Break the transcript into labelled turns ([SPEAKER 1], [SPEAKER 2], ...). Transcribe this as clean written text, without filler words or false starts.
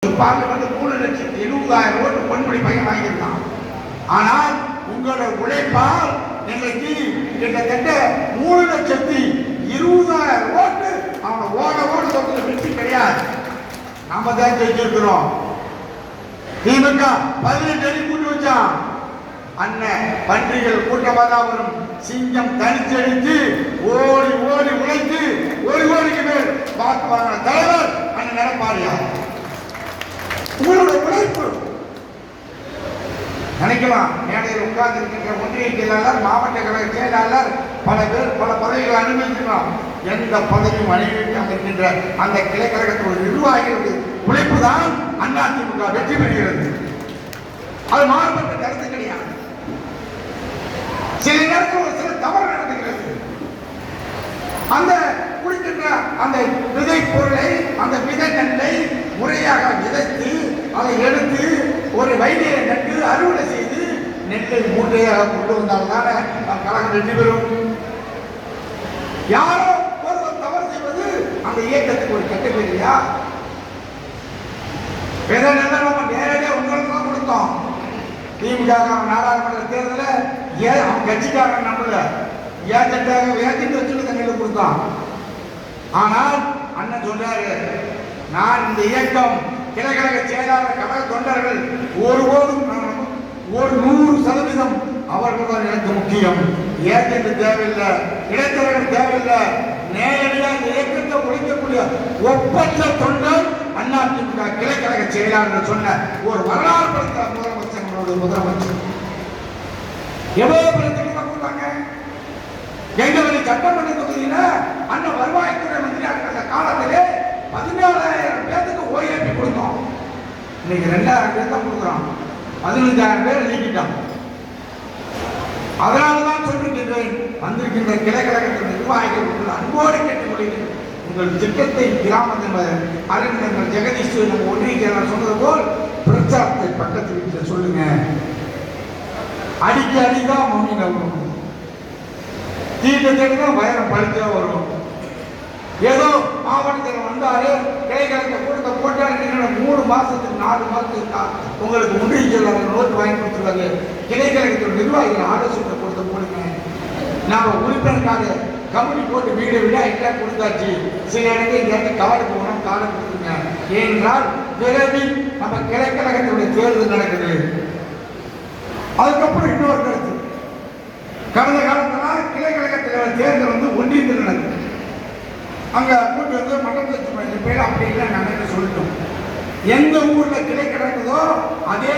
[SPEAKER 1] Parliament 3,70,000 ஓட்டு பொன்முடி பையன் வாங்கியிருக்கான். ஆனால் உங்களோட உழைப்பால் இன்னைக்கு கிட்டத்தட்ட 3,20,000 ஓட்டு அவனை ஓட தொகுதியில் வெற்றி கிடையாது. நாம தான் ஜெயிச்சிருக்கிறோம். திமுக 18 அடி கூட்டி வச்சான். அண்ணன் பன்றிகள் கூட்டமாக தான் வரும். சிங்கம் தனிச்சடித்து ஓடி உழைத்து ஒரு கோடிக்கு மேல் வாக்கு வாங்கின தலைவர் அண்ணன் நடப்பாரியா? உங்களோட உழைப்பு நினைக்கலாம். மேடையில் உட்கார்ந்து இருக்கின்ற ஒன்றிய செயலாளர், மாவட்ட கழக செயலாளர், பல பேர் பல பதவிகளை அனுபவிக்கலாம். எந்த பதவியும் அனுபவிக்காமல் இருக்கின்ற அந்த கிளை கழகத்தோட நிர்வாகிகளுடைய உழைப்பு தான் அதிமுக வெற்றி பெறுகிறது. அது மாறுபட்ட கருத்து கிடையாது. சில நேரத்தில் ஒரு சில தவறு நடந்துகிறது. அந்த குடிக்கின்ற அந்த விதை பொருளை, அந்த விதை நெல்லை முறையாக விதைத்து அதை எடுத்து ஒரு வயலியை நட்டு அறுவடை செய்து நெல்லை மூட்டையாக கொண்டு வந்தால்தானே கழகம் வெற்றி பெறும். யாரோ ஒருவர் தவறு செய்வது அந்த இயக்கத்துக்கு ஒரு கெட்ட பேரியா? விதை நெல்லை நம்ம நேரடியாக உங்களுக்கு தான் கொடுத்தோம். திமுக நாடாளுமன்ற தேர்தலில் ஏன் அவன் கட்சிக்காரன் நம்மள ஏஜென்டாக வச்சுட்டு தண்ணியில் கொடுத்தான். ஆனால் அண்ணன் சொல்றாரு, நான் இந்த இயக்கம் கிளைக்கழக செயலாளர் கழக தொண்டர்கள் ஒருபோதும் 100% அவர்கள் தான் எனக்கு முக்கியம். ஏஜென்ட் தேவையில்லை, இடைத்தரகர் தேவையில்லை. நேரடியாக இந்த இயக்கத்தை ஒழிக்கக்கூடிய ஒப்பற்ற தொண்டர் அதிமுக கிளைக்கழக செயலாளர் சொன்ன ஒரு வரலாறு படுத்த முதலமைச்சர் எவ்வளவு பிரச்சனை கொடுத்தாங்க. எங்களுடைய சட்டமன்ற தொகுதியில அண்ணன் வருவாய்த்துறை மந்திரியாக இருந்த காலத்திலே 14,000 பேருக்கு ஓஏபி கொடுத்தோம். இன்னைக்கு 2,000 பேர் தான் கொடுக்குறோம். 15,000 பேர் நீக்கிட்டோம். அதனால்தான் சொல்லிருக்கின்றேன், வந்திருக்கின்ற கிளை கழகத்தின் நிர்வாகிகள் அன்போடு கேட்டுக்கொள்கிறேன். உங்கள் திட்டத்தை கிராமத்தின் அறிஞர் ஜெகதீஷ் நம்ம ஒன்றிய சொன்னது போல் பிரச்சாரத்தை பக்கத்து வீட்டில் சொல்லுங்க. அடிதான் மம்மியில வரும், தீட்டத்தான் வயரம் பழுத்தா வரும். ஏதோ மாவட்டத்தில் வந்தாரு, கிளைக்கழக கூட்டத்தை போட்டாரு, 3 மாசத்துக்கு 4 மாசத்துக்கு உங்களுக்கு ஒன்றிய செயலாளர் நோட்டு வாங்கி கொடுத்துருவாங்க. கிளைக்கழகத்தில் நிர்வாகிகள் ஆலோசனை கொடுத்த போடுங்க. நாம உறுப்பினருக்காக கமிட்டி போட்டு வீடு எல்லாம் கொடுத்தாச்சு. சில இடங்கள் இந்த இடத்துல கார்டு போகணும், கார்டு கொடுத்துருங்க. ஏனென்றால் விரைவில் நம்ம கிளைக்கழகத்தினுடைய தேர்தல் நடக்குது. அதுக்கப்புறம் இன்னொரு கருத்து, கடந்த காலத்துல கிளைக்கழகத்தில் தேர்தல் ஒன்றியத்தில் நடக்குது. அங்க கூட்டி மண்டலத்தில் பேர் அப்படி இல்லை நாங்கள் சொல்லிட்டோம். எந்த ஊர்ல கிளை கிடக்குதோ அதே